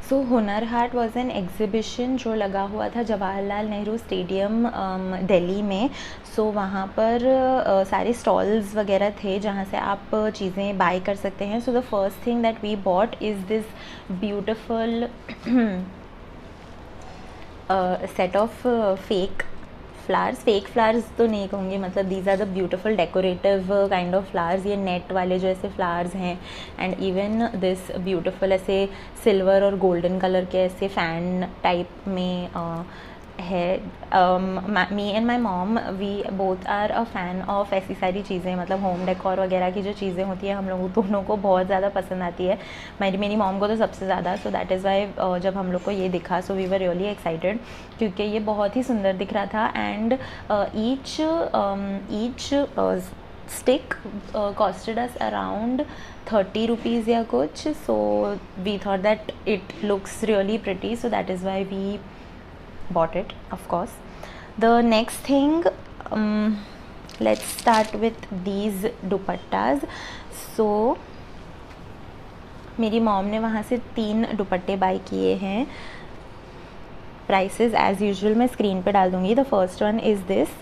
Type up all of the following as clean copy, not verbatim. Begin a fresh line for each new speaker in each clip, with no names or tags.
So Hunar Haat was an exhibition जो लगा हुआ था जवाहरलाल नेहरू स्टेडियम दिल्ली में। सो वहाँ पर सारे स्टॉल्स वगैरह थे जहाँ से आप चीज़ें बाय कर सकते हैं। So the first thing that we bought is this beautiful set of fake flowers तो नहीं कहूँगी, मतलब these are the beautiful decorative kind of flowers. ये नेट वाले जो ऐसे फ्लावर्स हैं, एंड इवन दिस ब्यूटिफुल ऐसे सिल्वर और गोल्डन कलर के ऐसे फ़ैन टाइप में है। Me and my mom we both are a fan of ऐसी सारी चीज़ें, मतलब होम डेकोर वगैरह की जो चीज़ें होती हैं हम लोगों दोनों को बहुत ज़्यादा पसंद आती है। मेरी मॉम को तो सबसे ज़्यादा। सो दैट इज़ वाई जब हम लोग को ये दिखा, so we were really excited, क्योंकि ये बहुत ही सुंदर दिख रहा था। And each stick costed us around 30 rupees या कुछ। So we thought that it looks really pretty, so that is why we bought it, of course. The next thing, let's start with these dupattas. So मेरी mom ने वहाँ से 3 दुपट्टे bye किए हैं। Prices as usual मैं screen पे डाल दूँगी। The first one is this.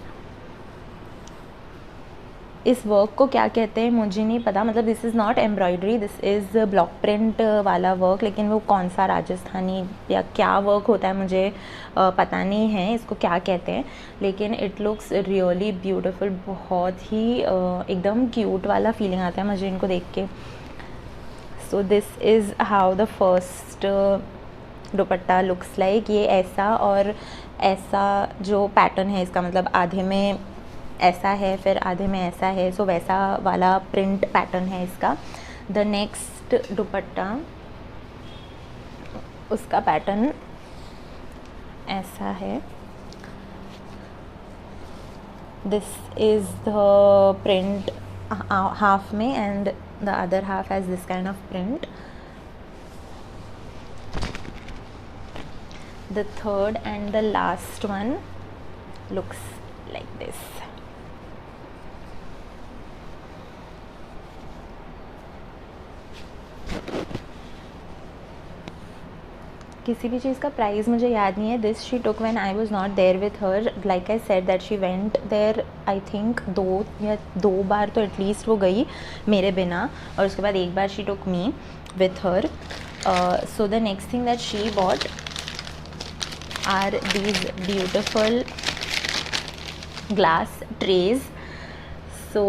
इस वर्क को क्या कहते हैं मुझे नहीं पता, मतलब this is not embroidery, this is block print वाला वर्क, लेकिन वो कौन सा राजस्थानी या क्या वर्क होता है मुझे पता नहीं है इसको क्या कहते हैं, लेकिन इट लुक्स रियली ब्यूटीफुल। बहुत ही एकदम क्यूट वाला फीलिंग आता है मुझे इनको देख के। सो this is how the first dupatta looks like. ये ऐसा और ऐसा जो पैटर्न है इसका, मतलब आधे में ऐसा है फिर आधे में ऐसा है, सो वैसा वाला प्रिंट पैटर्न है इसका। द नेक्स्ट दुपट्टा, उसका पैटर्न ऐसा है। This is the print half में and the other half has this kind of print. The third and the last one looks like this. किसी भी चीज़ का प्राइस मुझे याद नहीं है। This she took when I was not there with her, like I said that she went there I think 2 बार तो at least वो गई मेरे बिना, और उसके बाद एक बार she took me with her. So the next thing that she bought are these beautiful glass trays. So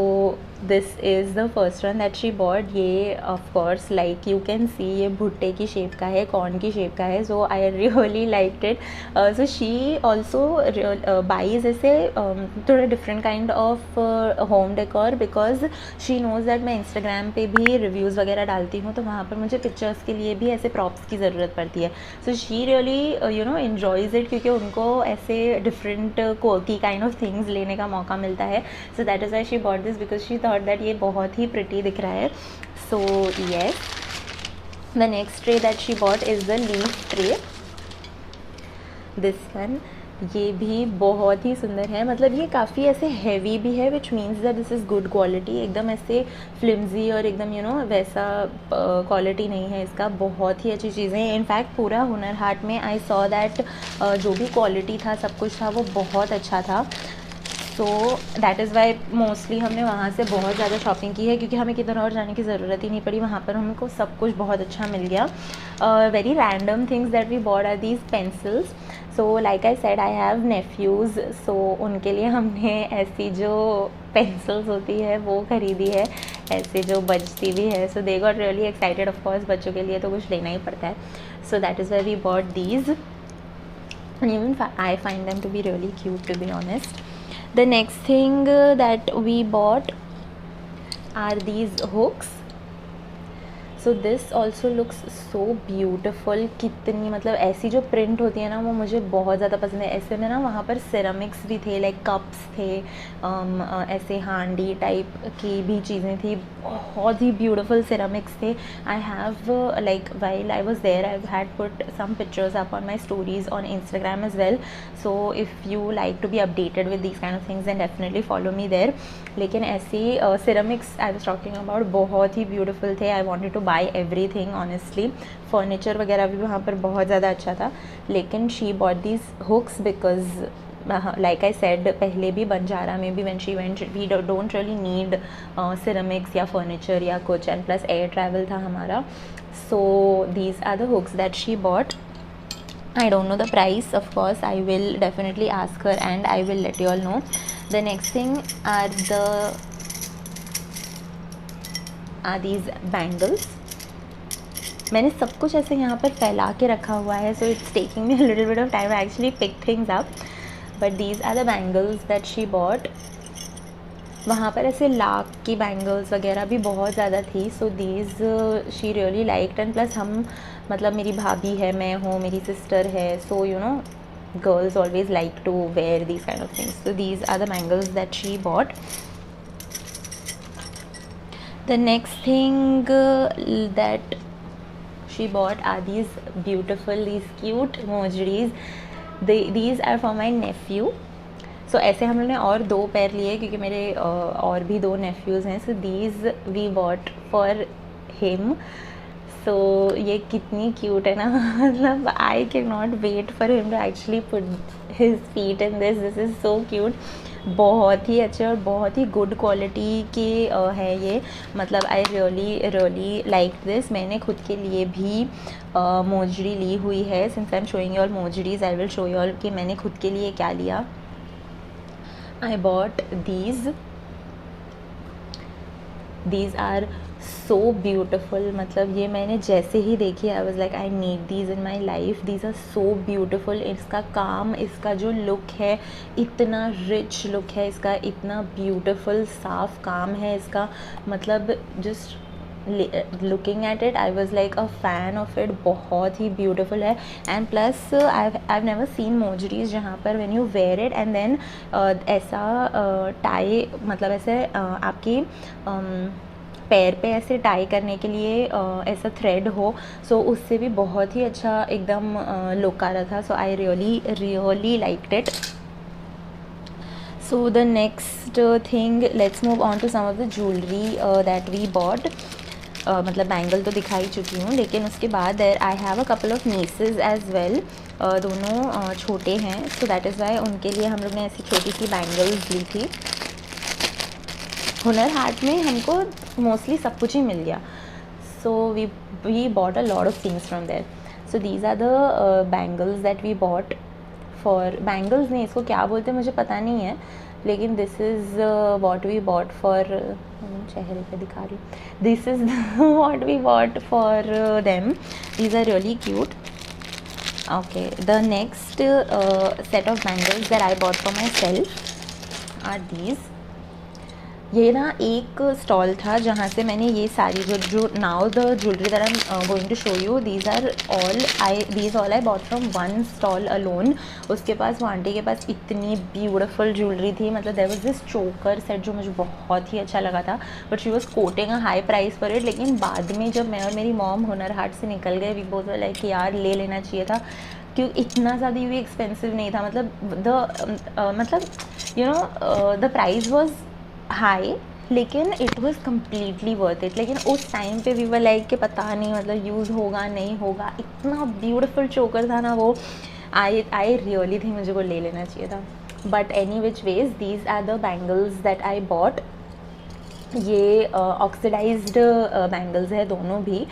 this is the first one that she bought. ये of course like you can see ये भुट्टे की shape का है, corn की shape का है। So I really liked it. So she also buys ऐसे थोड़ा different kind of home decor because she knows that मैं Instagram पे भी reviews वगैरह डालती हूँ, तो वहाँ पर मुझे pictures के लिए भी ऐसे props की ज़रूरत पड़ती है। So she really enjoys it, क्योंकि उनको ऐसे different quirky kind of things लेने का मौका मिलता है। So that is why she bought this, because she thought that ये बहुत ही pretty दिख रहा है। So yes, the next tray that she bought is the leaf tray. This one, ये भी बहुत ही सुंदर है, मतलब ये काफ़ी ऐसे हैवी भी है, which means that this is good quality. एकदम ऐसे फ्लिम्जी और एकदम वैसा क्वालिटी नहीं है इसका। बहुत ही अच्छी चीज़ें हैं। इनफैक्ट पूरा हुनर हाट में आई सॉ दैट जो भी क्वालिटी था, सब कुछ था, वो बहुत अच्छा था। सो दैट इज़ वाई मोस्टली हमने वहाँ से बहुत ज़्यादा शॉपिंग की है, क्योंकि हमें किधर और जाने की ज़रूरत ही नहीं पड़ी। वहाँ पर हमको सब कुछ बहुत अच्छा मिल गया। Very random things that we bought are these pencils. So like I said I have nephews, so उनके लिए हमने ऐसी जो पेंसिल्स होती है वो ख़रीदी है, ऐसे जो बजती भी है। So they got really excited. Of course बच्चों के लिए तो कुछ लेना ही पड़ता है। So that is why we bought these, and even I find them to be really cute, to be honest. The next thing that we bought are these hooks. So this also looks so beautiful. कितनी मतलब ऐसी जो print होती है ना, वो मुझे बहुत ज़्यादा पसंद है। ऐसे में ना वहाँ पर सिरामिक्स भी थे, लाइक कप्स थे, ऐसे हांडी टाइप की भी चीज़ें थी, बहुत ही ब्यूटिफुल सिरामिक्स थे। I have like while I was there I had put some pictures up on my stories on Instagram as well. So if you like to be updated with these kind of things then definitely follow me there. लेकिन ऐसी ceramics I was talking about बहुत ही beautiful थे। I wanted to buy everything honestly. Furniture वगैरह भी वहाँ पर बहुत ज़्यादा अच्छा था, लेकिन she bot these hooks because like I said पहले भी बंजारा में भी when she went we don't really need ceramics या फर्नीचर या कुछ, एंड प्लस एयर ट्रैवल था हमारा. So these are the hooks that she bought. I don't know the price, of course I will definitely ask her and I will let you all know. The next thing are these bangles. मैंने सब कुछ ऐसे यहाँ पर फैला के रखा हुआ है, so it's taking me a little bit of time to actually pick things up, but these are the bangles that she bought. वहाँ पर ऐसे लाख की बैंगल्स वगैरह भी बहुत ज़्यादा थी, so these she really liked. And plus हम मतलब मेरी भाभी है, मैं हूँ, मेरी सिस्टर है, so you know girls always like to wear these kind of things. So these are the bangles that she bought. The next thing that she bought are these beautiful, these cute mojeries. These are for my nephew. So ऐसे हम लोग ने और 2 pair लिए क्योंकि मेरे और भी 2 nephews हैं. So these we bought for him. So ये कितनी cute है ना, मतलब I cannot wait for him to actually put his feet in this. This is so cute. बहुत ही अच्छे और बहुत ही गुड क्वालिटी के है ये, मतलब आई रियली लाइक दिस. मैंने खुद के लिए भी मोजरी ली हुई है. Since I am showing you all mojaris, I will show you all कि मैंने खुद के लिए क्या लिया. I bought these are so beautiful. मतलब ये मैंने जैसे ही देखी I was like I need these in my life. These are so beautiful. इसका काम, इसका जो लुक है, इतना रिच लुक है इसका, इतना ब्यूटिफुल साफ काम है इसका. मतलब just looking at it I was like a fan of it. बहुत ही ब्यूटिफुल है. And plus I never seen mojaris जहाँ पर when you wear it and then ऐसा टाई, मतलब ऐसे आपकी पैर पे ऐसे टाई करने के लिए ऐसा थ्रेड हो, सो उससे भी बहुत ही अच्छा एकदम लुक आ रहा था. So I really liked it. So the next thing, let's move on to some of the jewelry that we bought. मतलब बैंगल तो दिखा ही चुकी हूँ, लेकिन उसके बाद I have a couple of necklaces as well. दोनों छोटे हैं, सो दैट इज़ वाई उनके लिए हम लोग ने ऐसी छोटी सी बैंगल्स ली थी. हुनर हाट में हमको मोस्टली सब कुछ ही मिल गया, so we bought a lot of things from there. So these are the bangles that we bought for. Bangles नहीं, इसको क्या बोलते हैं मुझे पता नहीं है, लेकिन this is what we bought for. चेहरे पे दिखा रही. This is what we bought for them. These are really cute. Okay, the next set of bangles that I bought for myself are these. ये ना एक stall था जहाँ से मैंने ये सारी जो now the jewellery that I am going to show you, these all I bought from one stall alone. उसके पास, वो आंटी के पास इतनी ब्यूटीफुल ज्वेलरी थी. मतलब there was this choker set जो मुझे बहुत ही अच्छा लगा था, but she was quoting a high price for it. लेकिन बाद में जब मैं और मेरी मॉम हुनर हाट से निकल गए, वी बोथ वर लाइक यार ले लेना चाहिए था, क्योंकि इतना ज़्यादा भी एक्सपेंसिव नहीं था. मतलब you know the price was high, लेकिन it was completely worth it. लेकिन उस टाइम पे वी वर लाइक कि पता नहीं मतलब यूज़ होगा नहीं होगा. इतना ब्यूटीफुल चोकर था ना वो. आई रियली थिंक मुझे वो ले लेना चाहिए था. But any which ways, these are the bangles that I bought. ये ऑक्सीडाइज्ड बैंगल्स है दोनों भी.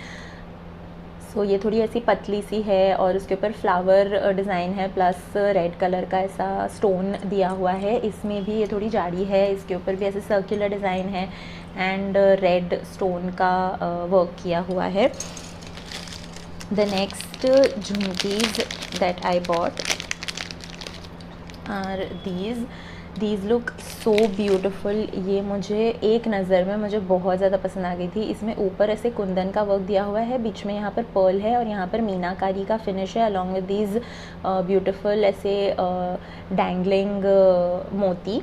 सो ये थोड़ी ऐसी पतली सी है और उसके ऊपर फ्लावर डिज़ाइन है, प्लस रेड कलर का ऐसा स्टोन दिया हुआ है. इसमें भी ये थोड़ी जाड़ी है, इसके ऊपर भी ऐसे सर्कुलर डिज़ाइन है एंड रेड स्टोन का वर्क किया हुआ है. The next jhumkis that I bought are these look so beautiful. ये मुझे एक नज़र में मुझे बहुत ज़्यादा पसंद आ गई थी. इसमें ऊपर ऐसे कुंदन का वर्क दिया हुआ है, बीच में यहाँ पर पर्ल है और यहाँ पर मीनाकारी का फिनिश है, अलॉन्ग विद दीज ब्यूटिफुल ऐसे डैंगलिंग मोती.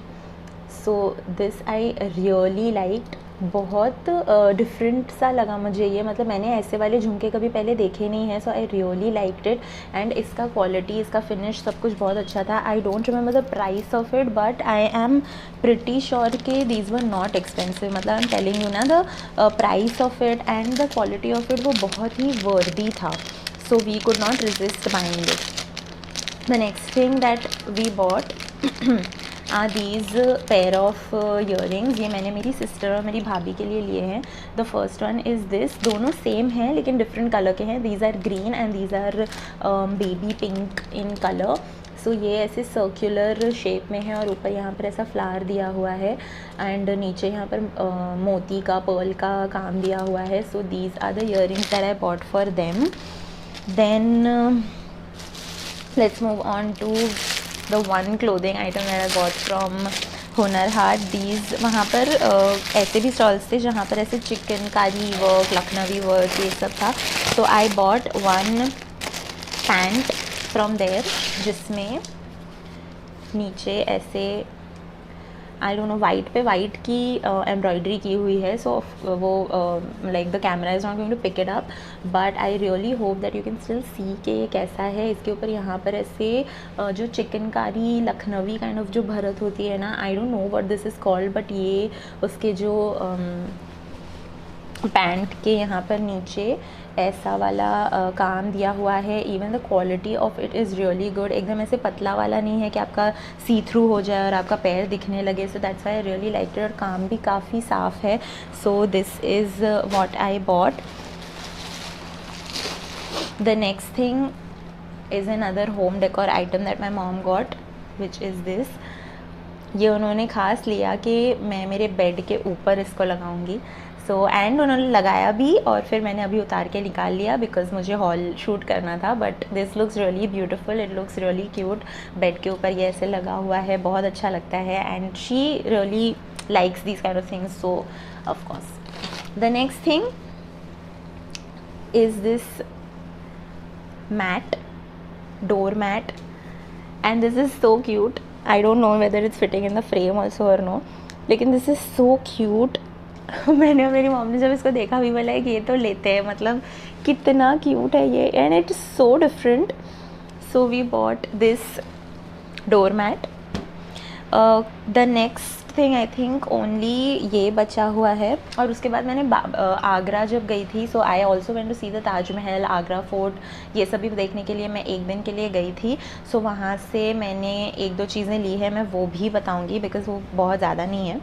So this I really liked. बहुत डिफरेंट सा लगा मुझे ये, मतलब मैंने ऐसे वाले झुमके कभी पहले देखे नहीं हैं, so I really liked it. And इसका क्वालिटी, इसका फिनिश, सब कुछ बहुत अच्छा था। I don't remember the price of it, but I am pretty sure कि दीज वर नॉट एक्सपेंसिव। मतलब आई एम टेलिंग यू ना, the price of it and the quality of it वो बहुत ही वर्दी था, so we could not resist buying it. The next thing that we bought are these pair of earrings. ये मैंने मेरी sister और मेरी भाभी के लिए लिए हैं। The first one is this, दोनों सेम हैं लेकिन डिफरेंट कलर के हैं। These are green and these are baby pink in colour. So ये ऐसे सर्कुलर शेप में है और ऊपर यहाँ पर ऐसा फ्लावर दिया हुआ है एंड नीचे यहाँ पर मोती का, पर्ल का काम दिया हुआ है। So these are the earrings that I bought for them. Then let's move on to the one clothing item that I got from Hunar Haat. These वहाँ पर ऐसे भी स्टॉल्स थे जहाँ पर ऐसे चिकनकारी वर्क, लखनवी वर्क, ये सब था। तो I bought one pant from there जिसमें नीचे ऐसे आई डोंट नो वाइट पे वाइट की एम्ब्रॉयडरी की हुई है। सो वो like the camera is not going to pick it up, but I really hope that you can still see कि ये कैसा है। इसके ऊपर यहाँ पर ऐसे जो चिकनकारी लखनवी काइंड ऑफ जो भरत होती है ना, आई don't know what this is called, but ये उसके जो पैंट के यहाँ पर नीचे ऐसा वाला काम दिया हुआ है। Even the quality of it is really good. एकदम ऐसे पतला वाला नहीं है कि आपका सी थ्रू हो जाए और आपका पैर दिखने लगे। So that's why I really like it. और काम भी काफ़ी साफ़ है। सो this is what I bought. The next thing is another home decor item that my mom got, which is this. ये उन्होंने ख़ास लिया कि मैं मेरे बेड के ऊपर इसको लगाऊंगी। सो एंड उन्होंने लगाया भी और फिर मैंने अभी उतार के निकाल लिया बिकॉज मुझे हॉल शूट करना था। But this looks really beautiful, it looks really cute. Bed के ऊपर ये ऐसे लगा हुआ है, बहुत अच्छा लगता है and she really likes this kind of things, so of course. The next thing is this mat, door mat, and this is so cute. I don't know whether it's fitting in the frame also और no, लेकिन this is so cute. मैंने और मेरी mom ने जब इसको देखा भी बोला है कि ये तो लेते हैं, मतलब कितना क्यूट है ये and it is so different. So we bought this door mat. The next thing I think only ये बचा हुआ है। और उसके बाद मैंने आगरा जब गई थी, so I also went to see the Taj Mahal, Agra fort, ये सभी देखने के लिए मैं एक दिन के लिए गई थी। सो वहाँ से मैंने एक दो चीज़ें ली है, मैं वो भी बताऊँगी बिकॉज़ वो बहुत ज़्यादा नहीं है।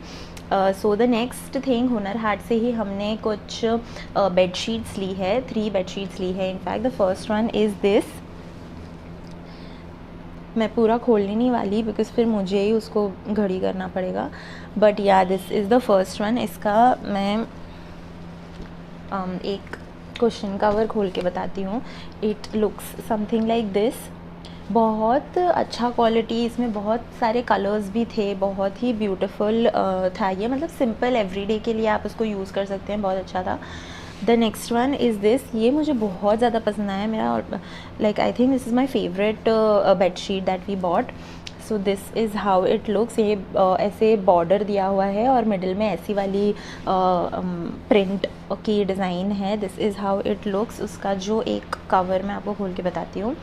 सो the next thing, Hunar Haat से ही हमने कुछ बेडशीट्स ली है, 3 बेडशीट्स ली है in fact. The first one is this. मैं पूरा खोलने नहीं वाली बिकॉज फिर मुझे ही उसको घड़ी करना पड़ेगा, बट या this is the first one. इसका मैं एक क्वेश्चन कवर खोल के बताती हूँ। It looks something like this. बहुत अच्छा क्वालिटी, इसमें बहुत सारे कलर्स भी थे, बहुत ही ब्यूटीफुल था ये, मतलब सिंपल एवरीडे के लिए आप उसको यूज़ कर सकते हैं, बहुत अच्छा था। The next one is this. ये मुझे बहुत ज़्यादा पसंद आया मेरा, और like I think this is my favourite bedsheet that we bought. So this is how it looks. ये ऐसे बॉर्डर दिया हुआ है और मिडिल में ऐसी वाली प्रिंट की डिज़ाइन है। This is how it looks. उसका जो एक कवर मैं आपको खोल के बताती हूँ।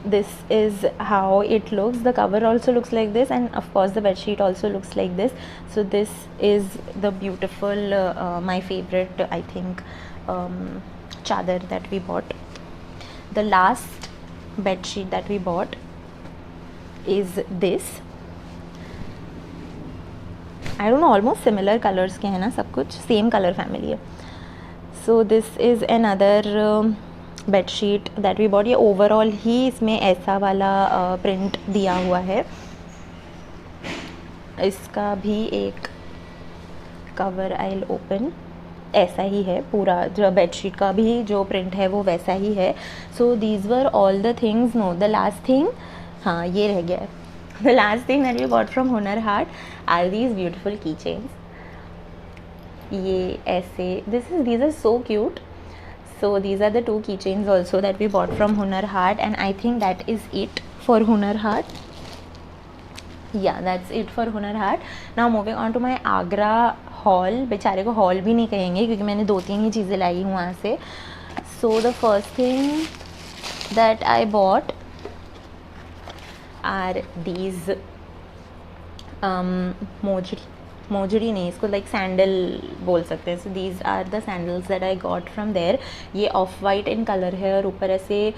This is how it looks. The cover also looks like this, and of course the bedsheet also looks like this. So this is the beautiful my favorite I think chadar that we bought. The last bedsheet that we bought is this. I don't know, almost similar colors के हैं ना, सब कुछ same color family है. So this is another bedsheet that we bought. ये overall ही इसमें ऐसा वाला प्रिंट दिया हुआ है। इसका भी एक कवर आई विल ओपन, ऐसा ही है पूरा, जो बेडशीट का भी जो प्रिंट है वो वैसा ही है। So these were all the things. No, the last thing, हाँ ये रह गया है। The last thing that we bought from Hunar Haat are these beautiful key chains. ये ऐसे, these are so cute. So these are the 2 keychains also that we bought from Hunar Haat, and I think that is it for Hunar Haat. या that's it for Hunar Haat. Now moving on to my Agra haul. बेचारे को hall भी नहीं कहेंगे क्योंकि मैंने 2-3 ही चीज़ें लाई हूँ वहाँ से. So the first thing that I bought are these mojari नहीं, इसको लाइक सैंडल बोल सकते हैं. So these are the sandals that I got from there. ये ऑफ वाइट इन कलर है और ऊपर ऐसे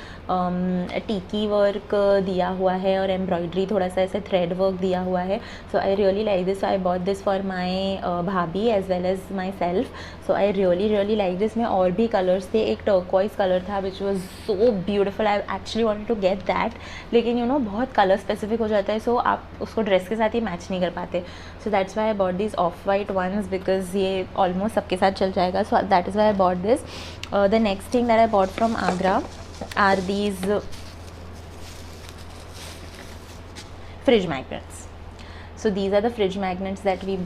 टिकी वर्क दिया हुआ है और एम्ब्रॉयडरी थोड़ा सा ऐसे थ्रेड वर्क दिया हुआ है. So I really like this. I bought this for my bhabhi as well as myself. So I really like this. में और भी कलर्स थे. एक टर्कोइज कलर था which was so beautiful. I actually wanted to get that, लेकिन you know बहुत colour specific हो जाता है, सो आप उसको ड्रेस के साथ ही मैच नहीं कर पाते. So that's why I bought these off-white ones because ये almost सबके साथ चल जाएगा. So that is why I bought this. The next thing that I bought from Agra are these fridge magnets. So these are the fridge magnets that we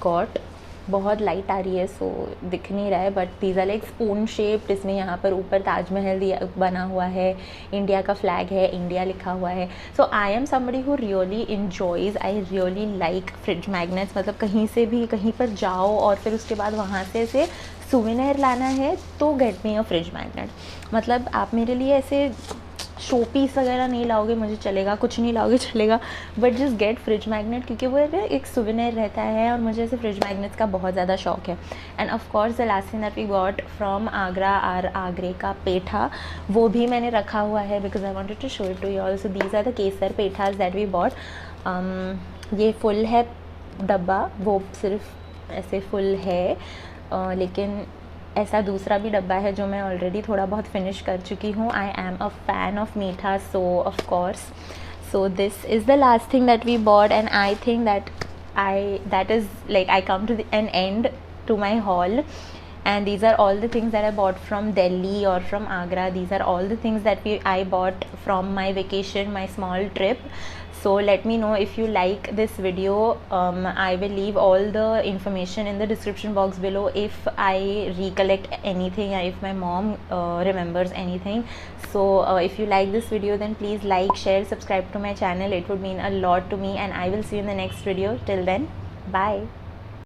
got. बहुत light आ रही है so दिख नहीं रहा है, but these are like spoon shaped. इसमें यहाँ पर ऊपर ताजमहल दिया बना हुआ है, इंडिया का फ्लैग है, इंडिया लिखा हुआ है. So I am somebody who really enjoys, I really like fridge magnets. मतलब कहीं से भी कहीं पर जाओ और फिर उसके बाद वहाँ से ऐसे सुवेनियर लाना है तो गेट मी अ फ्रिज मैग्नेट. मतलब आप मेरे लिए ऐसे शो पीस वगैरह नहीं लाओगे मुझे चलेगा, कुछ नहीं लाओगे चलेगा, but just get fridge magnet क्योंकि वो एक सुवेनियर रहता है और मुझे ऐसे फ्रिज मैग्नेट्स का बहुत ज़्यादा शौक है. And of course the last thing that we got from Agra are आगरे का पेठा. वो भी मैंने रखा हुआ है because I wanted to show it to you all. So these are the kesar pethas that we bought. ये फुल है डब्बा, वो सिर्फ ऐसे फुल है, लेकिन ऐसा दूसरा भी डब्बा है जो मैं ऑलरेडी थोड़ा बहुत फिनिश कर चुकी हूँ. I am a fan of meetha, so of course. So this is the last thing that we bought and I think that is like I come to an end to my haul. And these are all the things that I bought from Delhi or from Agra. These are all the things that I bought from my vacation, my small trip. So let me know if you like this video. I will leave all the information in the description box below if I recollect anything or if my mom remembers anything. So if you like this video, then please like, share, subscribe to my channel. It would mean a lot to me, and I will see you in the next video. Till then, bye.